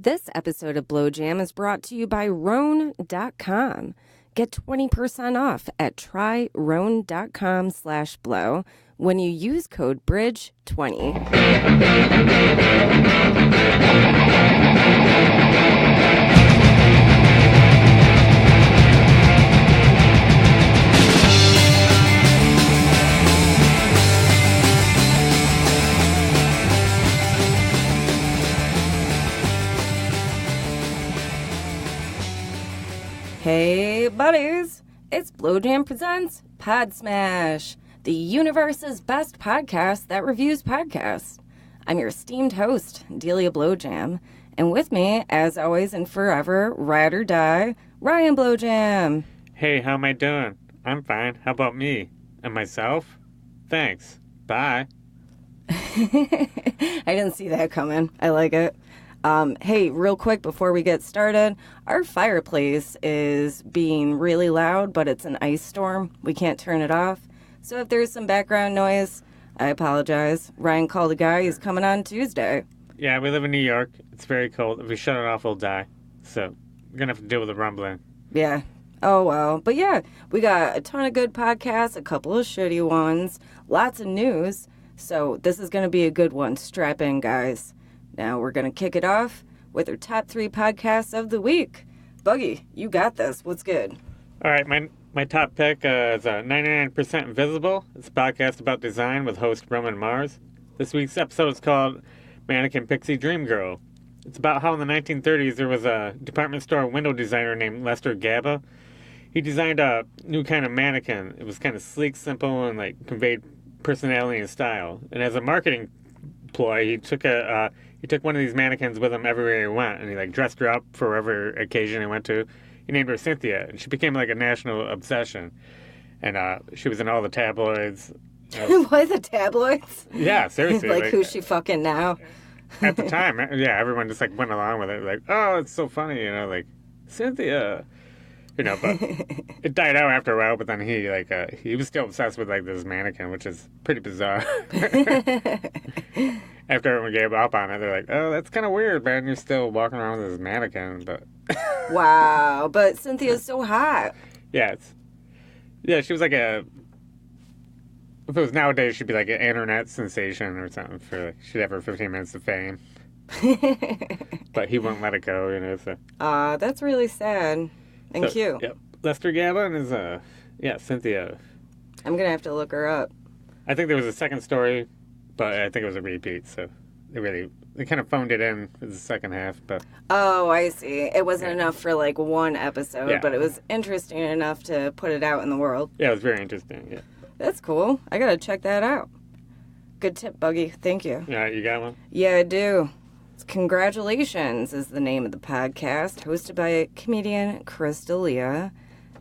This episode of Blow Jam is brought to you by Rhone.com. Get 20% off at tryrhone.com/blow when you use code BRIDGE20. Hey buddies, it's Blow Jam presents Podsmash, the universe's best podcast that reviews podcasts. I'm your esteemed host, Delia Blowjam, and with me, as always and forever, ride or die, Ryan Blowjam. Hey, how am I doing? I'm fine. How about me? And myself? Thanks. Bye. I didn't see that coming. I like it. Hey, real quick before we get started, our fireplace is being really loud, but it's an ice storm. We can't turn it off. So if there's some background noise, I apologize. Ryan called a guy. He's coming on Tuesday. Yeah, we live in New York. It's very cold. If we shut it off, we'll die. So we're going to have to deal with the rumbling. Yeah. Oh, well. But yeah, we got a ton of good podcasts, a couple of shitty ones, lots of news. So this is going to be a good one. Strap in, guys. Now we're going to kick it off with our top 3 podcasts of the week. Buggy, you got this. What's good? All right, my top pick is 99% Invisible. It's a podcast about design with host Roman Mars. This week's episode is called Mannequin Pixie Dream Girl. It's about how in the 1930s there was a department store window designer named Lester Gaba. He designed a new kind of mannequin. It was kind of sleek, simple, and conveyed personality and style. And as a marketing ploy, he took one of these mannequins with him everywhere he went, and he dressed her up for whatever occasion he went to. He named her Cynthia, and she became a national obsession. And she was in all the tabloids. What, the tabloids? Yeah, seriously. Who's she fucking now? At the time, yeah, everyone just went along with it. Oh, it's so funny, Cynthia. But it died out after a while. But then he was still obsessed with this mannequin, which is pretty bizarre. After everyone gave up on it, they're like, "Oh, that's kind of weird, man. You're still walking around with this mannequin." But wow, but Cynthia's so hot. Yeah, she was if it was nowadays, she'd be an internet sensation or something. She'd have her 15 minutes of fame. But he won't let it go, So. That's really sad. And cute. Yep. Lester Gaba is Cynthia. I'm gonna have to look her up. I think there was a second story, but I think it was a repeat, so they kind of phoned it in for the second half, but... Oh, I see. It wasn't enough for one episode, but it was interesting enough to put it out in the world. Yeah, it was very interesting, yeah. That's cool. I gotta check that out. Good tip, Buggy. Thank you. Yeah, you got one? Yeah, I do. Congratulations is the name of the podcast, hosted by comedian Chris D'Elia.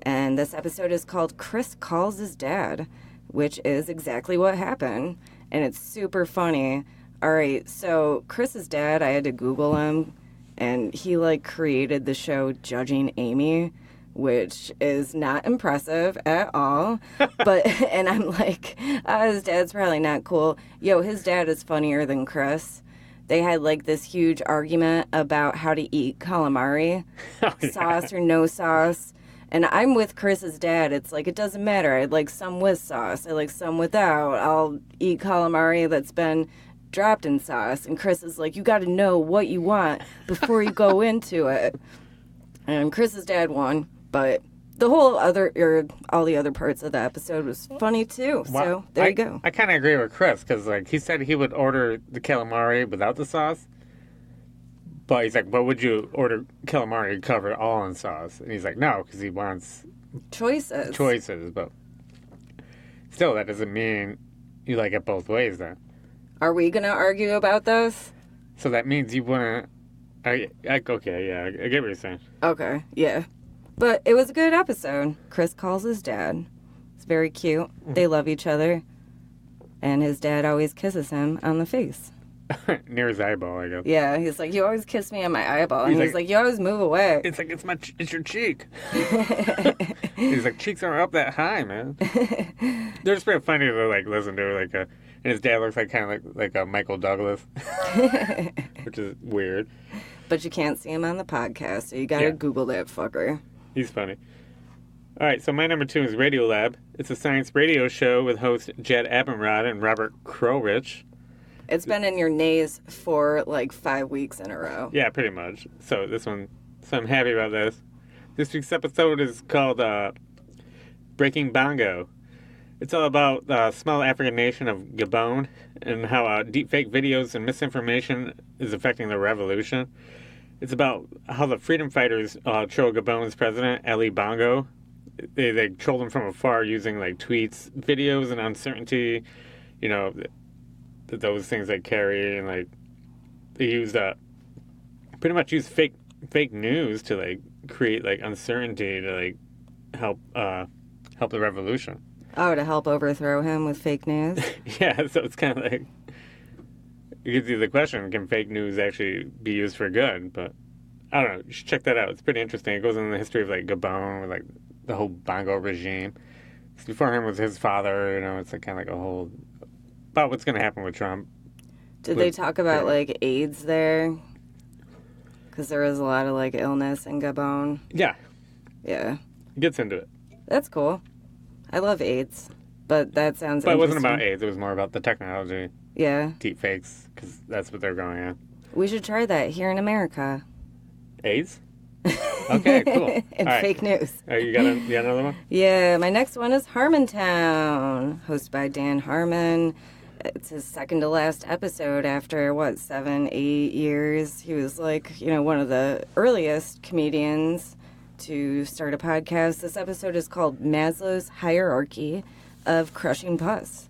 And this episode is called Chris Calls His Dad, which is exactly what happened. And it's super funny. All right, so Chris's dad, I had to Google him, and he created the show Judging Amy, which is not impressive at all. And I'm his dad's probably not cool. Yo, his dad is funnier than Chris. They had this huge argument about how to eat calamari, sauce or no sauce. And I'm with Chris's dad. It's it doesn't matter. I'd like some with sauce. I like some without. I'll eat calamari that's been dropped in sauce. And Chris is you got to know what you want before you go into it. And Chris's dad won, but all the other parts of the episode was funny too. Well, so there you go. I kind of agree with Chris because he said he would order the calamari without the sauce. But he's what would you order calamari to cover it all in sauce? And he's no, because he wants choices. But still, that doesn't mean you like it both ways then. Are we going to argue about this? So that means you want to... Okay, yeah, I get what you're saying. Okay, yeah. But it was a good episode. Chris calls his dad. It's very cute. They love each other. And his dad always kisses him on the face. Near his eyeball, I guess. Yeah, he's you always kiss me on my eyeball. And he's you always move away. It's it's your cheek. He's cheeks aren't up that high, man. They're just pretty funny to listen to. And his dad looks kind of like a Michael Douglas, which is weird. but you can't see him on the podcast, so you gotta Google that fucker. He's funny. All right, so my number 2 is Radiolab. It's a science radio show with hosts Jed Abumrad and Robert Krulwich. It's been in your nays for like 5 weeks in a row. Yeah, pretty much. So I'm happy about this. This week's episode is called Breaking Bongo. It's all about the small African nation of Gabon and how deepfake videos and misinformation is affecting the revolution. It's about how the freedom fighters troll Gabon's president, Ali Bongo. They trolled him from afar using like tweets, videos, and uncertainty. You know, those things they carry, and like they used pretty much use fake news to like create like uncertainty to like help the revolution. Oh, to help overthrow him with fake news? Yeah, so it's kind of like, it gives you the question, can fake news actually be used for good? But I don't know, you should check that out. It's pretty interesting. It goes into the history of like Gabon, with like the whole Bongo regime. Before him was his father, you know, it's like kind of like a whole, about what's going to happen with Trump. Did they talk about like AIDS there? Because there was a lot of like illness in Gabon. Yeah. Yeah. It gets into it. That's cool. I love AIDS, but that sounds But it wasn't about AIDS. It was more about the technology. Yeah. Deep fakes, because that's what they're going at. We should try that here in America. AIDS? Okay, cool. And all fake right. news. You got another one? Yeah, my next one is Harmontown, hosted by Dan Harmon. It's his second to last episode after, 7, 8 years. He was like, one of the earliest comedians to start a podcast. This episode is called Maslow's Hierarchy of Crushing Pus.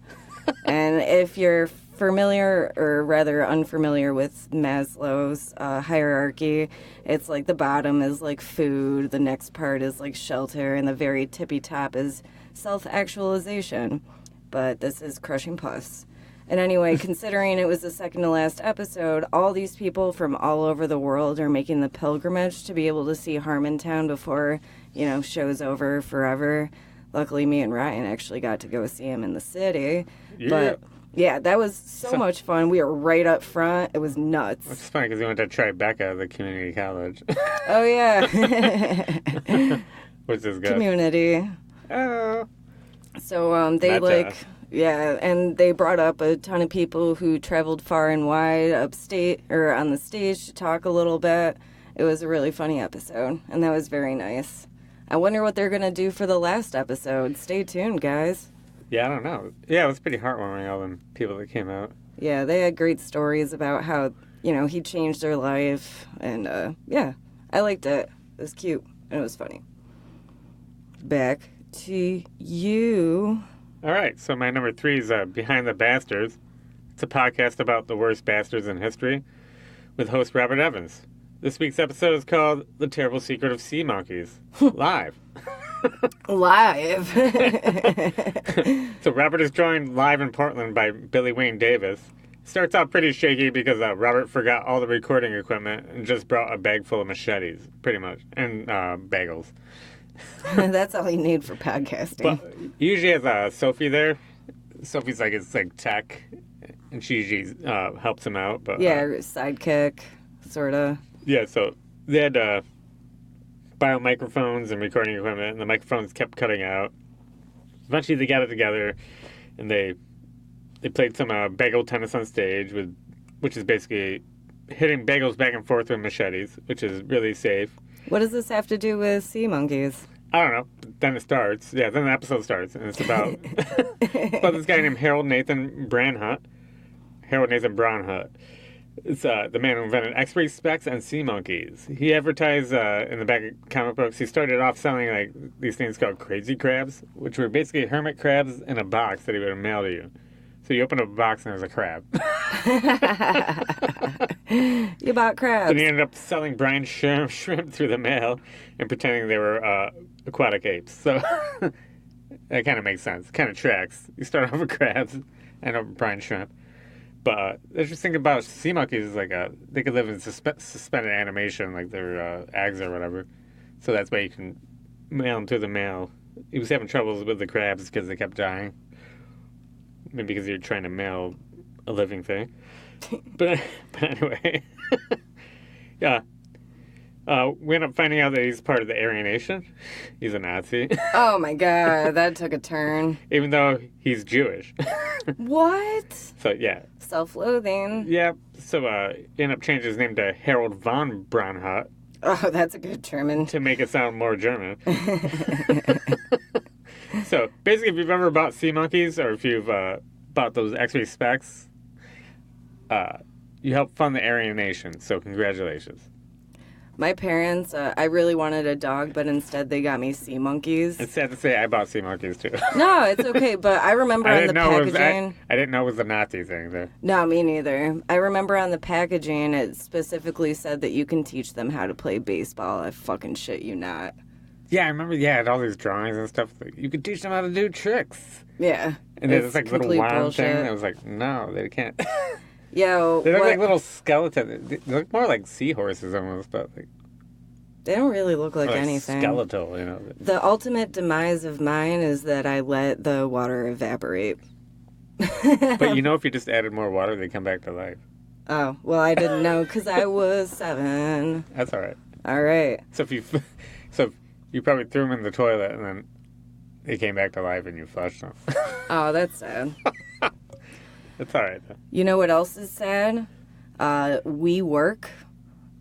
And if you're familiar, or rather unfamiliar, with Maslow's hierarchy, it's like the bottom is like food, the next part is like shelter, and the very tippy top is self-actualization. But this is crushing pus. And anyway, considering it was the second to last episode, all these people from all over the world are making the pilgrimage to be able to see Harmontown before, show's over forever. Luckily, me and Ryan actually got to go see him in the city. Yeah. But yeah, that was so much fun. We were right up front. It was nuts. Which is funny because we went to Tribeca, the community college. Oh, yeah. Which is good. Community. Oh. So they yeah, and they brought up a ton of people who traveled far and wide upstate or on the stage to talk a little bit. It was a really funny episode, and that was very nice. I wonder what they're going to do for the last episode. Stay tuned, guys. Yeah, I don't know. Yeah, it was pretty heartwarming, all the people that came out. Yeah, they had great stories about how, he changed their life. And, yeah, I liked it. It was cute, and it was funny. Back to you. All right, so my number 3 is Behind the Bastards. It's a podcast about the worst bastards in history with host Robert Evans. This week's episode is called The Terrible Secret of Sea Monkeys. Live. Live. So Robert is joined live in Portland by Billy Wayne Davis. Starts out pretty shaky because Robert forgot all the recording equipment and just brought a bag full of machetes, pretty much, and bagels. That's all you need for podcasting. But he usually has Sophie there. Sophie's like it's like tech, and she usually helps him out. But yeah, sidekick, sort of. Yeah, so they had bio microphones and recording equipment, and the microphones kept cutting out. Eventually, they got it together, and they played some bagel tennis on stage, which is basically hitting bagels back and forth with machetes, which is really safe. What does this have to do with sea monkeys? I don't know. Then it starts. Yeah, then the episode starts, and it's about this guy named Harold Nathan Braunhut. It's the man who invented X-ray specs and sea monkeys. He advertised in the back of comic books. He started off selling like these things called crazy crabs, which were basically hermit crabs in a box that he would mail to you. So you open up a box and there's a crab. You bought crabs. And he ended up selling brine shrimp through the mail and pretending they were aquatic apes. So that kind of makes sense. Kind of tracks. You start off with crabs, end up with brine shrimp. But the interesting thing about sea monkeys is like they could live in suspended animation, like their eggs or whatever. So that's why you can mail them through the mail. He was having troubles with the crabs because they kept dying. Maybe because you're trying to mail a living thing. But anyway, yeah. We end up finding out that he's part of the Aryan Nation. He's a Nazi. Oh my god, that took a turn. Even though he's Jewish. What? So, yeah. Self-loathing. Yeah, so he ended up changing his name to Harold von Braunhut Oh, that's a good German. to make it sound more German. So, basically, if you've ever bought sea monkeys or if you've bought those X-ray specs, you help fund the Aryan Nation, so congratulations. My parents, I really wanted a dog, but instead they got me sea monkeys. It's sad to say I bought sea monkeys, too. No, it's okay, but I remember on the packaging... I didn't know it was a Nazi thing, though. No, me neither. I remember on the packaging it specifically said that you can teach them how to play baseball. I fucking shit you not. Yeah, I remember, yeah, it had all these drawings and stuff. Like, you could teach them how to do tricks. Yeah. And there's like little wand bullshit. thing. I was like, no, they can't. Yo, They look like little skeletons. They look more like seahorses almost, but like... They don't really look like anything. Skeletal, you know. The ultimate demise of mine is that I let the water evaporate. But you know, if you just added more water, they come back to life. Oh, well, I didn't know because I was 7. That's all right. All right. So if you probably threw them in the toilet and then they came back to life and you flushed them. Oh, that's sad. That's all right, though. You know what else is sad? We work.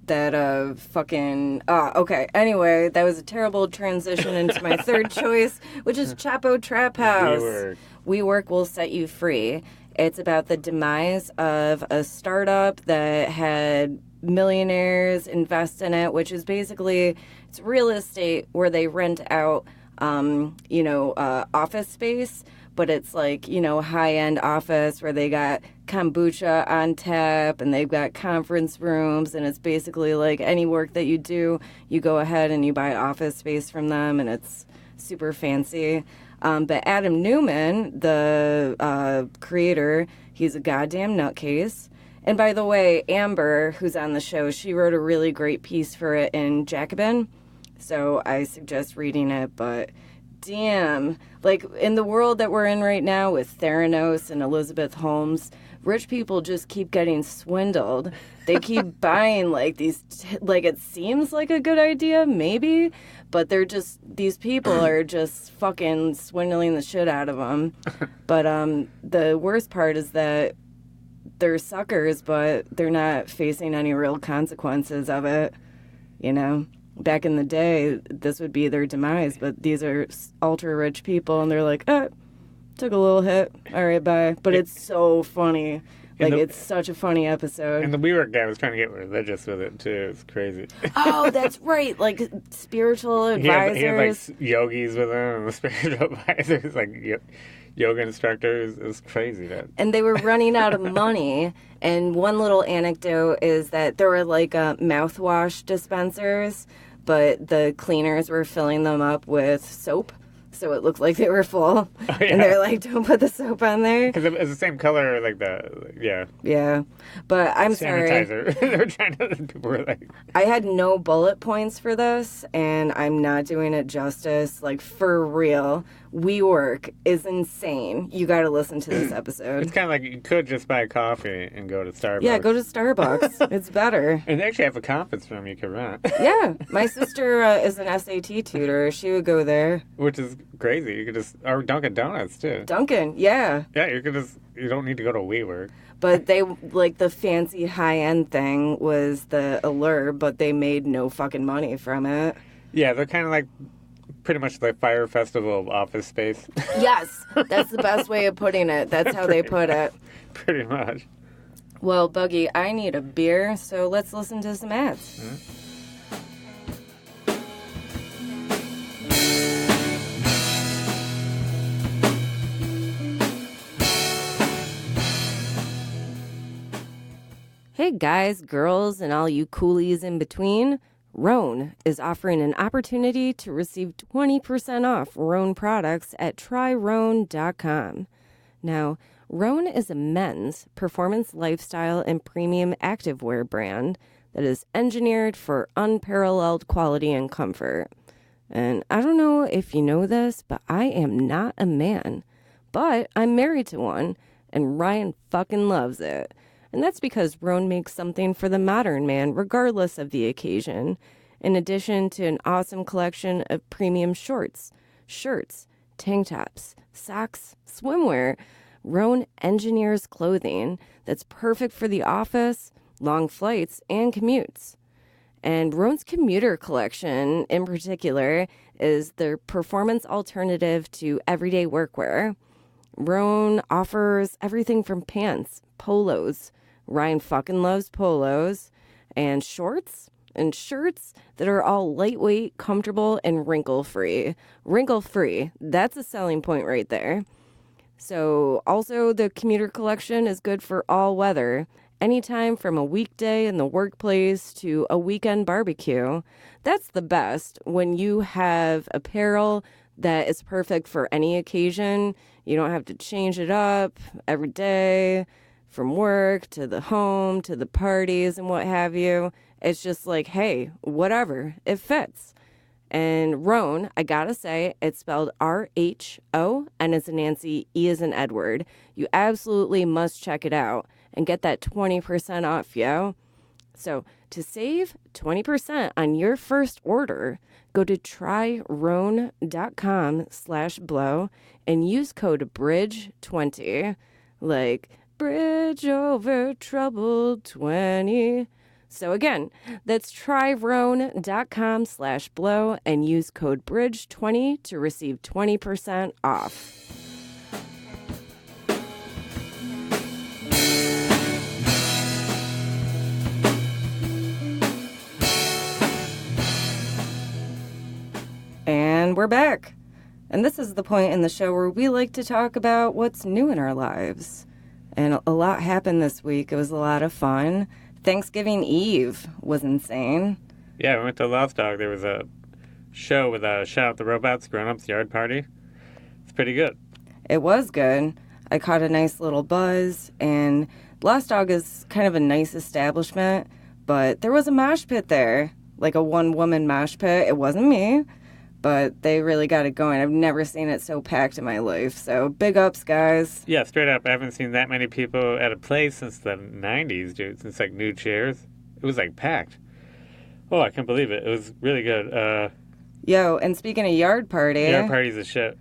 That fucking... okay. Anyway, that was a terrible transition into my third choice, which is Chapo Trap House. We Work Will Set You Free. It's about the demise of a startup that had millionaires invest in it, which is basically... It's real estate where they rent out, office space, but it's like, high-end office where they got kombucha on tap and they've got conference rooms, and it's basically like any work that you do, you go ahead and you buy office space from them, and it's super fancy. But Adam Newman, the creator, he's a goddamn nutcase. And by the way, Amber, who's on the show, she wrote a really great piece for it in Jacobin, so I suggest reading it, but... Damn. Like, in the world that we're in right now with Theranos and Elizabeth Holmes, rich people just keep getting swindled. They keep buying, like, these... it seems like a good idea, maybe, but these people are just fucking swindling the shit out of them. But the worst part is that they're suckers, but they're not facing any real consequences of it, Back in the day, this would be their demise, but these are ultra-rich people, and they're like, took a little hit. All right, bye. But it's so funny. It's such a funny episode. And the WeWork guy was trying to get religious with it, too. It's crazy. Oh, that's right. Like, spiritual advisors. He had yogis with him, and the spiritual advisors, yoga instructors. It was crazy. And they were running out of money. And one little anecdote is that there were, mouthwash dispensers, but the cleaners were filling them up with soap, so it looked like they were full. Oh, yeah. And they're like, don't put the soap on there. Because it's the same color, yeah. Yeah. But I'm Sanitizer. sorry. They were trying to, I had no bullet points for this, and I'm not doing it justice. For real. WeWork is insane. You got to listen to this episode. It's kind of like you could just buy coffee and go to Starbucks. Yeah, go to Starbucks. It's better. And they actually have a conference room you can rent. Yeah. My sister is an SAT tutor. She would go there. Which is crazy. You could or Dunkin' Donuts, too. Dunkin', yeah. Yeah, you don't need to go to WeWork. But they, the fancy high-end thing was the allure, but they made no fucking money from it. Yeah, they're kind of pretty much the Fire Festival of office space. Yes, that's the best way of putting it. That's how they put it. Pretty much. Well, Buggy, I need a beer, so let's listen to some ads. Mm-hmm. Hey guys, girls, and all you coolies in between. Roan is offering an opportunity to receive 20% off Roan products at tryroan.com. Now, Roan is a men's performance lifestyle and premium activewear brand that is engineered for unparalleled quality and comfort. And I don't know if you know this, but I am not a man. But I'm married to one, and Ryan fucking loves it. And that's because Roan makes something for the modern man regardless of the occasion. in addition to an awesome collection of premium shorts, shirts, tank tops, socks, swimwear. Roan engineers clothing that's perfect for the office, long flights, and commutes. And Roan's commuter collection, in particular, is their performance alternative to everyday workwear. Roan offers everything from pants, polos. Ryan fucking loves polos. And shorts and shirts that are all lightweight, comfortable, and wrinkle-free. Wrinkle-free, that's a selling point right there. So also the commuter collection is good for all weather. Anytime from a weekday in the workplace to a weekend barbecue. That's the best when you have apparel that is perfect for any occasion. You don't have to change it up every day from work to the home to the parties and what have you. It's just like, hey, whatever, it fits. And Roan, I gotta say, it's spelled R-H-O, and it's a Nancy, E as in Edward. You absolutely must check it out and get that 20% off, yo. So to save 20% on your first order, go to tryroan.com/blow and use code BRIDGE20, like bridge over troubled 20. So again, that's tryroan.com/blow and use code BRIDGE20 to receive 20% off. And we're back. And this is the point in the show where we like to talk about what's new in our lives. And a lot happened this week. It was a lot of fun. Thanksgiving Eve was insane. Yeah, we went to Lost Dog. There was a show with Shout Out the Robots, Grown Ups Yard Party. It's pretty good. It was good. I caught a nice little buzz, and Lost Dog is kind of a nice establishment, but there was a mosh pit there, like a one-woman mosh pit. It wasn't me, but they really got it going. I've never seen it so packed in my life, so big ups, guys. Yeah, straight up. I haven't seen that many people at a place since the 90s, dude, since, like, new chairs. It was, like, packed. Oh, I can't believe it. It was really good. Yo, and speaking of Yard Party... Yard Party's a shit.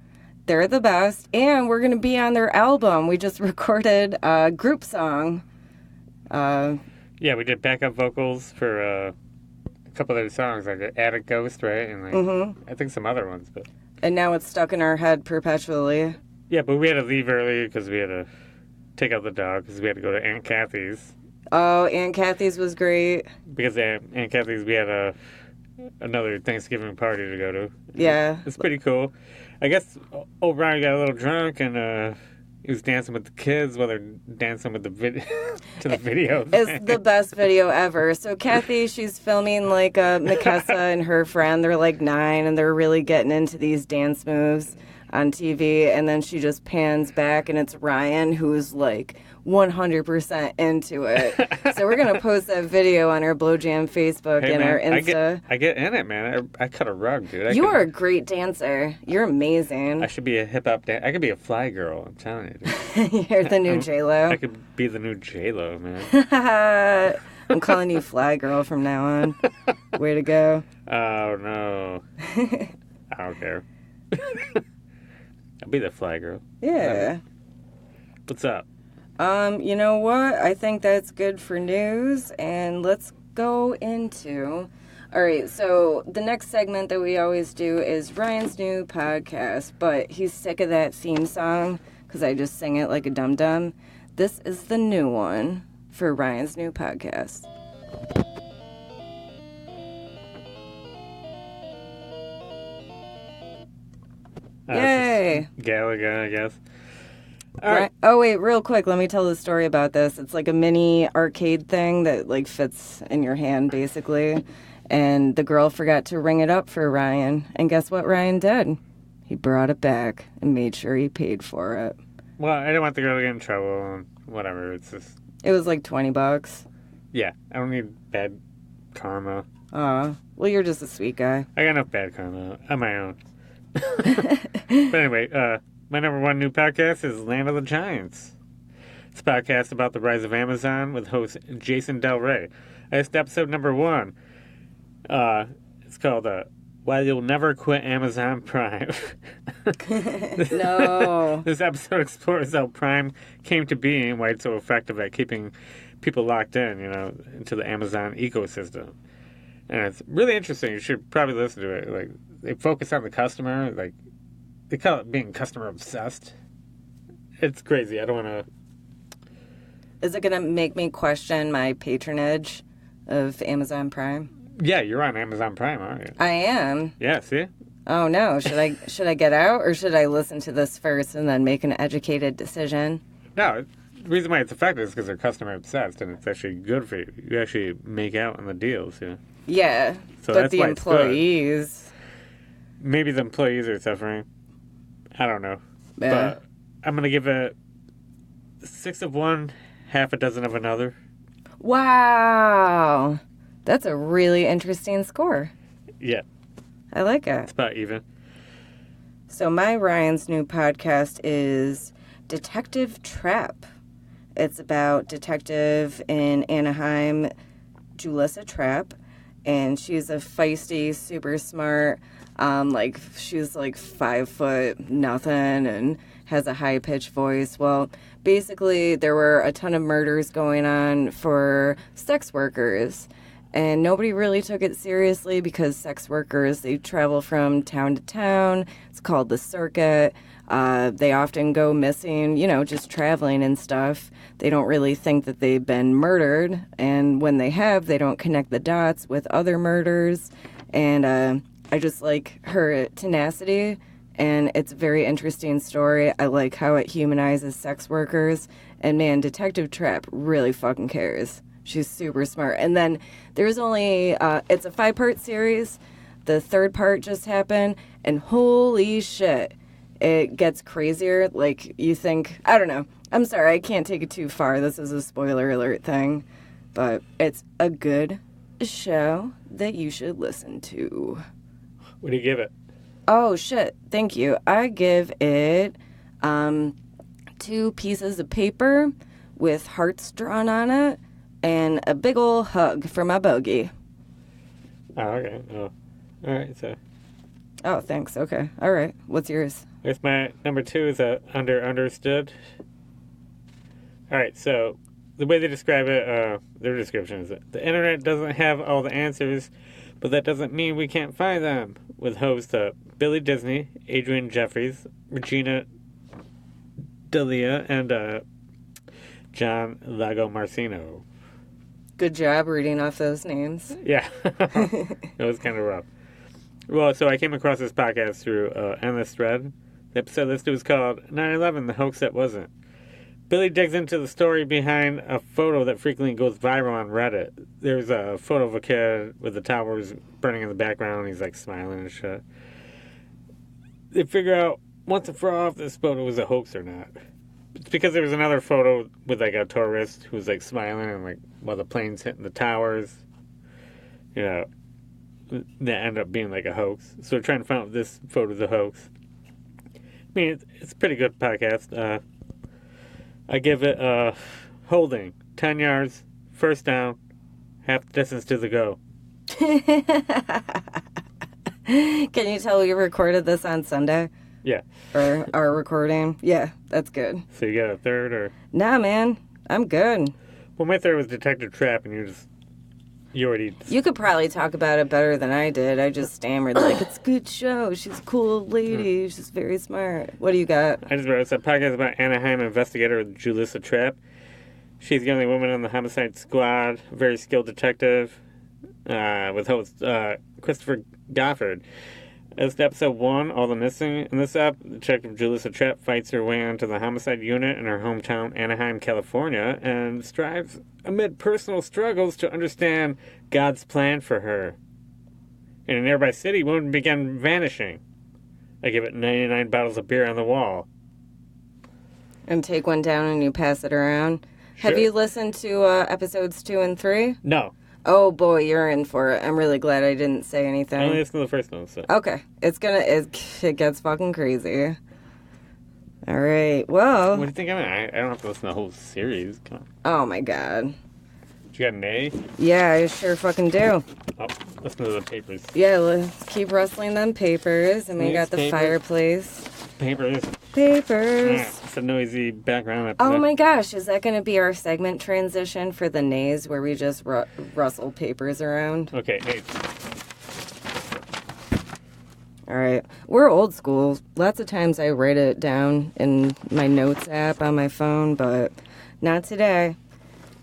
They're the best, and we're going to be on their album. We just recorded a group song. Yeah, we did backup vocals for a couple of their songs, like Attic Ghost, right? And like, I think some other ones. But and now it's stuck in our head perpetually. Yeah, but we had to leave early because we had to take out the dog because we had to go to Aunt Kathy's. Oh, Aunt Kathy's was great. Because at Aunt Kathy's we had another Thanksgiving party to go to. Yeah. It's pretty cool. I guess O'Brien got a little drunk and he was dancing with the kids while they're dancing with the to the video. It's the best video ever. So Kathy, she's filming like Mikessa and her friend. They're like 9 and they're really getting into these dance moves on TV. And then she just pans back and it's Ryan who's like 100% into it. So we're going to post that video on our Blowjam Facebook and our Insta. I get in it, man. I cut a rug, dude. You are a great dancer. You're amazing. I should be a hip-hop dancer. I could be a fly girl, I'm telling you. Dude. You're the new J-Lo. I could be the new J-Lo, man. I'm calling you Fly Girl from now on. Way to go. Oh, no. I don't care. I'll be the Fly Girl. Yeah. What's up? You know what? I think that's good for news, and let's go into... All right, so the next segment that we always do is Ryan's new podcast, but he's sick of that theme song because I just sing it like a dum-dum. This is the new one for Ryan's new podcast. Yay! Galaga, I guess. All right. Oh, wait, real quick. Let me tell the story about this. It's like a mini arcade thing that like fits in your hand, basically. And the girl forgot to ring it up for Ryan. And guess what Ryan did? He brought it back and made sure he paid for it. Well, I didn't want the girl to get in trouble and whatever. It's just... It was like $20. Yeah, I don't need bad karma. Aw. Well, you're just a sweet guy. I got enough bad karma on my own. But anyway, my number one new podcast is Land of the Giants. It's a podcast about the rise of Amazon with host Jason Del Rey. I asked episode number 1. It's called Why You'll Never Quit Amazon Prime. No. This episode explores how Prime came to be and why it's so effective at keeping people locked in, into the Amazon ecosystem. And it's really interesting. You should probably listen to it. Like, they focus on the customer. Like, they call it being customer obsessed. It's crazy. I don't want to... Is it going to make me question my patronage of Amazon Prime? Yeah, you're on Amazon Prime, aren't you? I am. Yeah, see? Oh, no. Should I get out, or should I listen to this first and then make an educated decision? No, the reason why it's effective is because they're customer obsessed, and it's actually good for you. You actually make out on the deals, Yeah, so but that's the why it's good. employees... Maybe the employees are suffering. I don't know. Yeah. But I'm going to give it 6 of one, half a dozen of another. Wow. That's a really interesting score. Yeah, I like it. it's about even. So my Ryan's new podcast is Detective Trap. It's about detective in Anaheim, Julissa Trapp, and she's a feisty, super smart, she's like 5 foot nothing and has a high pitched voice. Well, basically there were a ton of murders going on for sex workers. And nobody really took it seriously because sex workers, they travel from town to town. It's called the circuit. They often go missing, just traveling and stuff. They don't really think that they've been murdered. And when they have, they don't connect the dots with other murders. And I just like her tenacity. And it's a very interesting story. I like how it humanizes sex workers. And man, Detective Trap really fucking cares. She's super smart. And then there's only, it's a 5-part series. The 3rd part just happened. And holy shit, it gets crazier. Like, you think, I don't know. I'm sorry, I can't take it too far. This is a spoiler alert thing. But it's a good show that you should listen to. What do you give it? Oh, shit. Thank you. I give it 2 pieces of paper with hearts drawn on it. And a big ol' hug for my bogey. Oh, okay. Oh. All right, so... Oh, thanks. Okay. All right. What's yours? I guess my number 2 is understood. All right, so the way they describe it, their description is that the internet doesn't have all the answers, but that doesn't mean we can't find them. With hosts Billy Disney, Adrian Jeffries, Regina Dalia, and John Lagomarsino. Good job reading off those names. Yeah. It was kind of rough. Well, so I came across this podcast through Endless Thread. The episode listed was called 9/11, The Hoax That Wasn't. Billy digs into the story behind a photo that frequently goes viral on Reddit. There's a photo of a kid with the towers burning in the background, and he's like smiling and shit. They figure out once and for all if this photo was a hoax or not. It's because there was another photo with like a tourist who was like smiling and like while the plane's hitting the towers, that ended up being like a hoax. So they're trying to find out if this photo's a hoax. I mean, it's a pretty good podcast. I give it holding 10 yards, first down, half the distance to the go. Can you tell we recorded this on Sunday? Yeah. Or our recording? Yeah, that's good. So you got a third or? Nah, man. I'm good. Well, my third was Detective Trap, and you already... You could probably talk about it better than I did. I just stammered like, it's a good show. She's a cool old lady. She's very smart. What do you got? I just wrote, it's a podcast about Anaheim investigator Julissa Trapp. She's the only woman on the homicide squad, a very skilled detective, with host Christopher Goffard. As to episode 1, All the Missing. In this ep, Detective Julissa Trapp fights her way onto the homicide unit in her hometown, Anaheim, California, and strives amid personal struggles to understand God's plan for her. In a nearby city, women began vanishing. I give it 99 bottles of beer on the wall. And take one down and you pass it around. Sure. Have you listened to episodes 2 and 3? No. Oh boy, you're in for it. I'm really glad I didn't say I anything. only listened to the first one, so. Okay. It gets fucking crazy. All right. Well. What do you think? I don't have to listen to the whole series. Come on. Oh my god. You got an A? Yeah, I sure fucking do. Oh. listen to the papers. Yeah, let's keep rustling them papers. And we got the Newspapers. fireplace. Papers. Papers. It's a noisy background. Oh my gosh, is that going to be our segment transition for the nays where we just rustle papers around? Okay, hey. All right. We're old school. Lots of times I write it down in my notes app on my phone, but not today.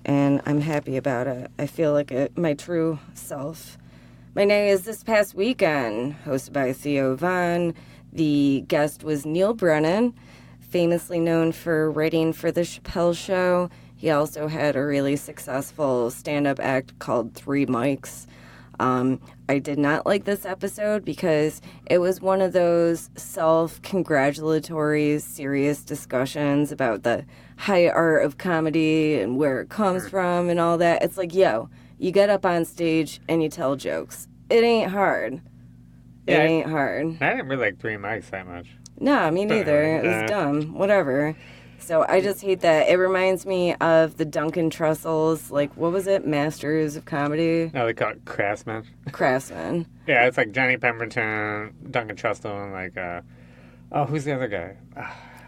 And I'm happy about it. I feel like my true self. My nay is This Past Weekend, hosted by Theo Von. The guest was Neil Brennan, famously known for writing for The Chappelle Show. He also had a really successful stand-up act called Three Mics. I did not like this episode because it was one of those self-congratulatory, serious discussions about the high art of comedy and where it comes from and all that. It's like, yo, you get up on stage and you tell jokes. It ain't hard. It ain't hard. I didn't really like Three Mics that much. No, me neither. It was dumb. Whatever. So I just hate that. It reminds me of the Duncan Trussell's, like, what was it? Masters of Comedy? No, they call it Craftsman. Craftsman. Yeah, it's like Johnny Pemberton, Duncan Trussell, and like, who's the other guy?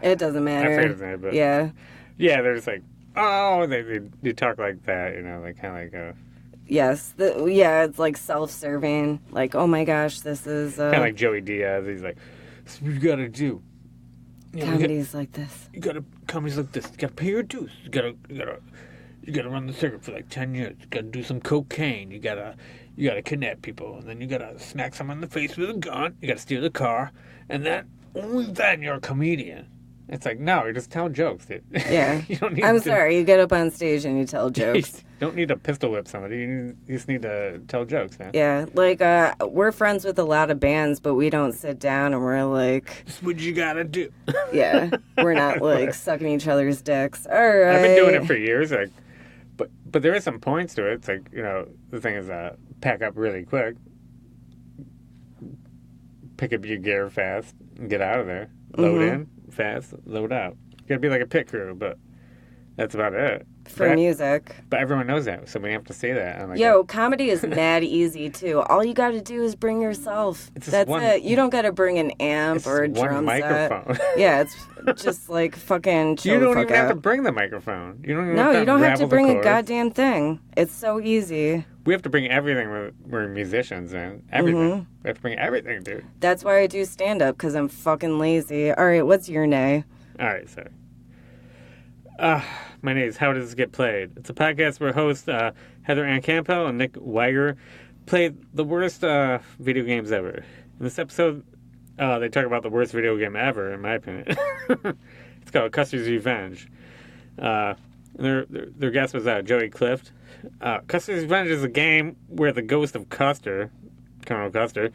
It doesn't matter. I forget his name, but. Yeah. Yeah, they're just like, oh, they talk like that, you know, like kind of like Yes. It's like self-serving. Like, oh my gosh, this is... kind of like Joey Diaz. He's like, this is what you gotta do. Comedy's like this. Comedy's like this. You gotta pay your dues. You gotta run the circuit for like 10 years. You gotta do some cocaine. You gotta kidnap people, and then you gotta smack someone in the face with a gun. You gotta steal the car, and then only then you're a comedian. It's like, no, you're just telling jokes, dude. Yeah. You don't need I'm sorry, you get up on stage and you tell jokes. You don't need to pistol whip somebody. You just need to tell jokes, man. Yeah, like, we're friends with a lot of bands, but we don't sit down and we're like... This is what you gotta do. Yeah, we're not, like, sucking each other's dicks. All right. I've been doing it for years, like, but there is some points to it. It's like, you know, the thing is, pack up really quick, pick up your gear fast, and get out of there. Load in fast, load out. You gotta be like a pit crew, but that's about it. For music. But everyone knows that, so we have to say that. I'm like, yo, comedy is mad easy, too. All you gotta do is bring yourself. That's it. You don't gotta bring an amp or a drum microphone. set. Yeah, it's just like fucking chill. You don't the fuck even have out. to bring the microphone. You don't even you don't have to bring a chords. goddamn thing. It's so easy. We have to bring everything. We're musicians, and everything. We have to bring everything, dude. That's why I do stand-up, because I'm fucking lazy. All right, what's your nay? All right, sorry. My name is How Does This Get Played? It's a podcast where hosts Heather Ann Campbell and Nick Weiger play the worst video games ever. In this episode, they talk about the worst video game ever, in my opinion. It's called Custer's Revenge. Their guest was Joey Clift. Custer's Revenge is a game where the ghost of Custer, Colonel Custer,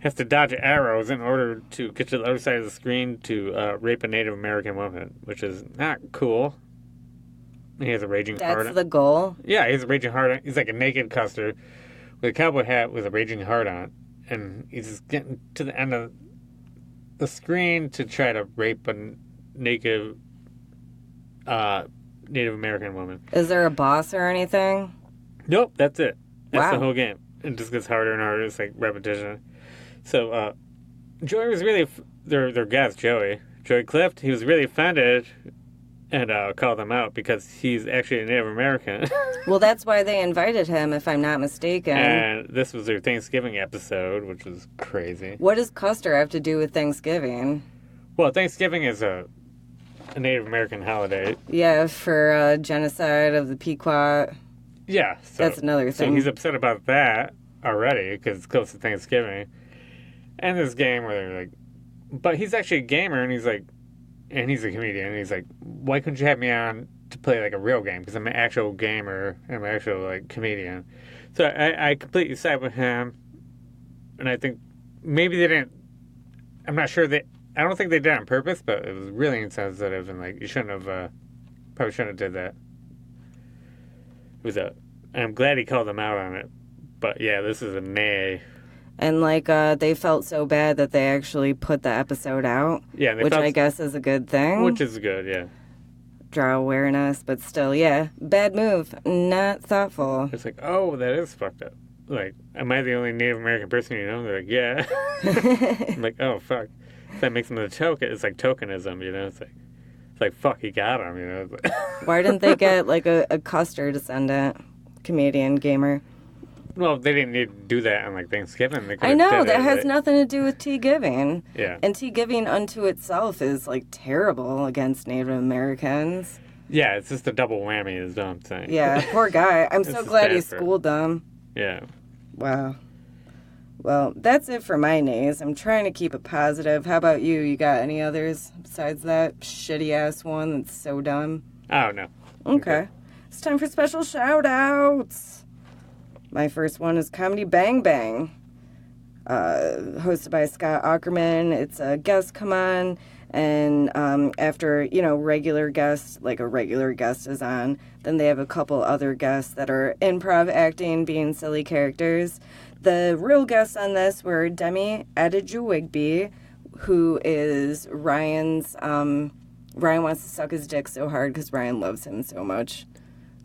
has to dodge arrows in order to get to the other side of the screen to rape a Native American woman, which is not cool. He has a raging heart on. That's the goal? Yeah, he has a raging heart on. He's like a naked Custer with a cowboy hat with a raging heart on. And he's just getting to the end of the screen to try to rape a naked Native American woman. Is there a boss or anything? Nope, that's it. That's the Wow. whole game. It just gets harder and harder. It's like repetition. So, Joey was really, their guest, Joey Clift, he was really offended and called them out because he's actually a Native American. Well, that's why they invited him, if I'm not mistaken. And this was their Thanksgiving episode, which was crazy. What does Custer have to do with Thanksgiving? Well, Thanksgiving is a Native American holiday. Yeah, for genocide of the Pequot. Yeah. So, That's another thing. So he's upset about that already because it's close to Thanksgiving. And this game where they're like, but he's actually a gamer, and he's like, and he's a comedian, and he's like, why couldn't you have me on to play like a real game? Because I'm an actual gamer, and I'm an actual like comedian. So I completely side with him, and I think maybe they didn't. I'm not sure I don't think they did it on purpose, but it was really insensitive, and like you shouldn't have, probably shouldn't have did that. And I'm glad he called them out on it, but yeah, this is a nay. And, like, they felt so bad that they actually put the episode out. Yeah, which I guess is a good thing. Which is good, yeah. Draw awareness, but still, yeah. Bad move. Not thoughtful. It's like, oh, that is fucked up. like, am I the only Native American person you know? They're like, yeah. I'm like, oh, fuck. That makes them the token. It's like tokenism, you know? It's like fuck, he got him, you know? Why didn't they get, like, a Custer descendant, comedian, gamer? Well, they didn't need to do that on, like, Thanksgiving. They I know, that has like, nothing to do with tea giving. Yeah. And tea giving unto itself is, like, terrible against Native Americans. Yeah, it's just a double whammy is what I'm saying. Yeah, poor guy. I'm so glad he bad for him. schooled them. Yeah. Wow. Well, that's it for my nays. I'm trying to keep it positive. How about you? You got any others besides that shitty-ass one that's so dumb? Oh, no. Okay. It's time for special shout-outs. My first one is Comedy Bang Bang, hosted by Scott Aukerman. It's a guest come on, and after, you know, regular guests, like a regular guest is on, then they have a couple other guests that are improv acting, being silly characters. The real guests on this were Demi Adejuwigbe, who is Ryan's, Ryan wants to suck his dick so hard because Ryan loves him so much.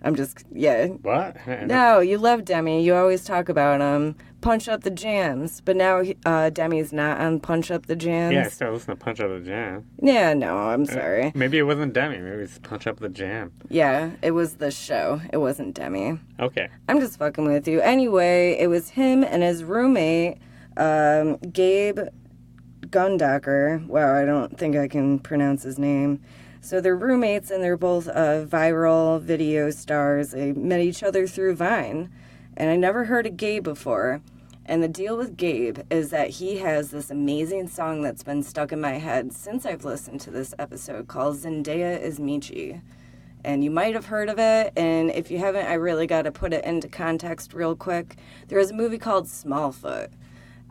I'm just, yeah. What? No, you love Demi. You always talk about him. Punch Up the Jams. But now Demi's not on Punch Up the Jams. Yeah, I started listening to Punch Up the Jam. Yeah, no, I'm sorry. Maybe it wasn't Demi. Maybe it's Punch Up the Jam. Yeah, it was the show. It wasn't Demi. Okay. I'm just fucking with you. Anyway, it was him and his roommate, Gabe Gundaker. Wow, I don't think I can pronounce his name. So they're roommates, and they're both viral video stars. They met each other through Vine, and I never heard of Gabe before. And the deal with Gabe is that he has this amazing song that's been stuck in my head since I've listened to this episode called Zendaya is Michi. And you might have heard of it, and if you haven't, I really got to put it into context real quick. There was a movie called Smallfoot,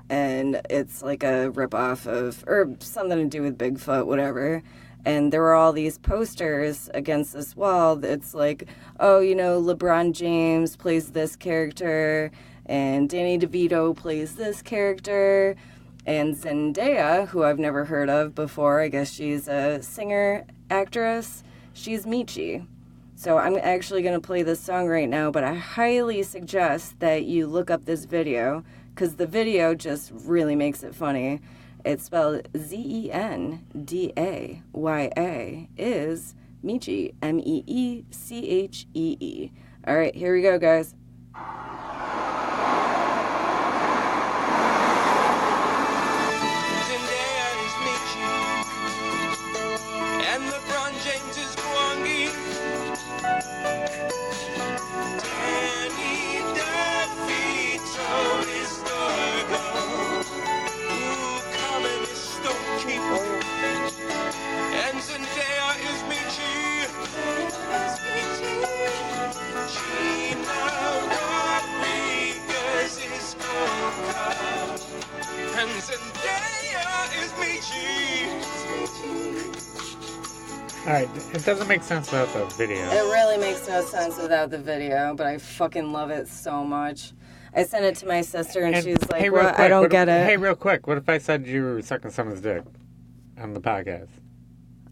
and it's like a ripoff of, or something to do with Bigfoot, whatever. And there were all these posters against this wall that's like, oh, you know, LeBron James plays this character, and Danny DeVito plays this character, and Zendaya, who I've never heard of before, I guess she's a singer, actress, she's Michi. So I'm actually going to play this song right now, but I highly suggest that you look up this video, because the video just really makes it funny. It's spelled Zendaya, is Michi, Meechee. All right, here we go, guys. Zendaya is Michi, and LeBron James is Gwangi. Danny DeVito is Dorgo. And Zendaya is Michi. Gina Rodriguez is Coca. And Zendaya is Michi. Alright, it doesn't make sense without the video. It really makes no sense without the video, but I fucking love it so much. I sent it to my sister, and she's like, hey, what? I don't get it. Hey, real quick, what if I said you were sucking someone's dick on the podcast?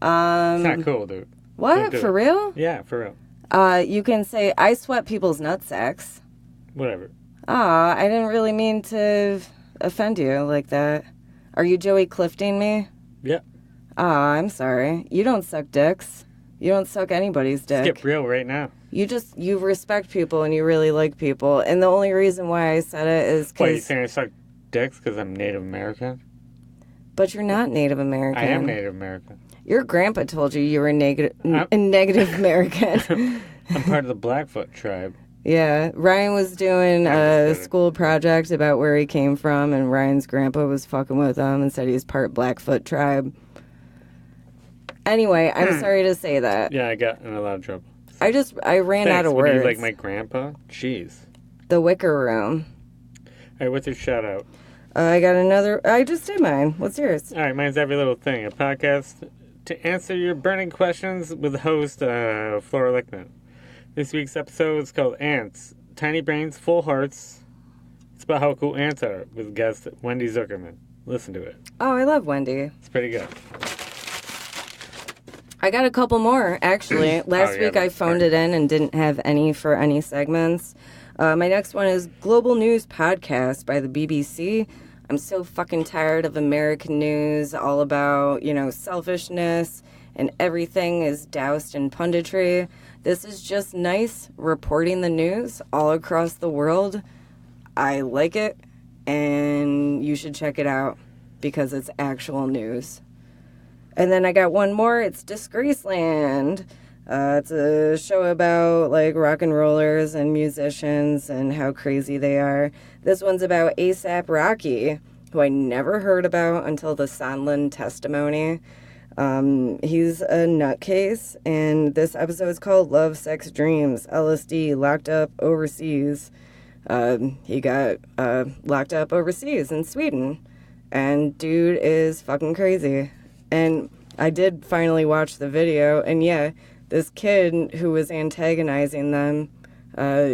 It's not cool, dude. What? For real? Yeah, for real. You can say, I sweat people's nutsacks. Whatever. Aw, I didn't really mean to offend you like that. Are you Joey Clifting me? Yep. Aw, I'm sorry. You don't suck dicks. You don't suck anybody's dick. Skip real right now. You respect people and you really like people. And the only reason why I said it is because... Wait, you saying I suck dicks because I'm Native American? But you're not Native American. I am Native American. Your grandpa told you were a negative American. I'm part of the Blackfoot tribe. Yeah, Ryan was doing a school project about where he came from, and Ryan's grandpa was fucking with him and said he's part Blackfoot tribe. Anyway, I'm sorry to say that. Yeah, I got in a lot of trouble. I ran out of words. Would you like my grandpa? Jeez. The Wicker Room. All right, what's your shout out? I got another. I just did mine. What's yours? All right, mine's Every Little Thing, a podcast to answer your burning questions with host Flora Lickman. This week's episode is called Ants, Tiny Brains, Full Hearts. It's about how cool ants are with guest Wendy Zuckerman. Listen to it. Oh, I love Wendy. It's pretty good. I got a couple more, actually. Last week I phoned it in and didn't have any for any segments. My next one is Global News Podcast by the BBC. I'm so fucking tired of American news, all about, selfishness, and everything is doused in punditry. This is just nice reporting the news all across the world. I like it, and you should check it out because it's actual news. And then I got one more. It's Disgraceland. It's a show about like rock and rollers and musicians and how crazy they are. This one's about A$AP Rocky, who I never heard about until the Sondland testimony. He's a nutcase, and this episode is called Love, Sex, Dreams, LSD, Locked Up Overseas. He got locked up overseas in Sweden, and dude is fucking crazy. And I did finally watch the video, and yeah, this kid who was antagonizing them,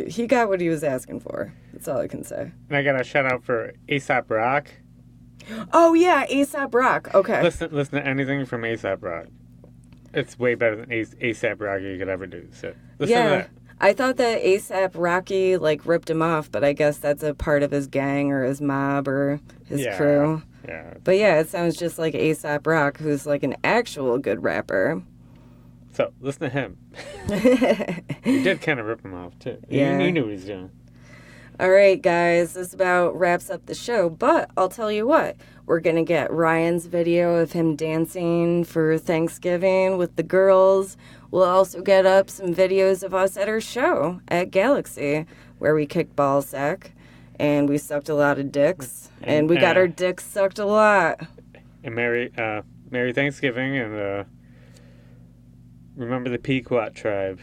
he got what he was asking for. That's all I can say. And I got a shout out for A$AP Rock. Oh yeah, A$AP Rock. Okay. Listen to anything from A$AP Rock. It's way better than A$AP Rocky you could ever do. So listen to that. I thought that A$AP Rocky ripped him off, but I guess that's a part of his gang or his mob or his crew. Yeah. But yeah, it sounds just like A$AP Rock, who's like an actual good rapper. So listen to him. You did kind of rip him off too. Yeah. You knew what he was doing. All right, guys, this about wraps up the show, but I'll tell you what, we're going to get Ryan's video of him dancing for Thanksgiving with the girls. We'll also get up some videos of us at our show at Galaxy, where we kicked ball sack, and we sucked a lot of dicks, and we got our dicks sucked a lot. And Merry Thanksgiving, and remember the Pequot tribe.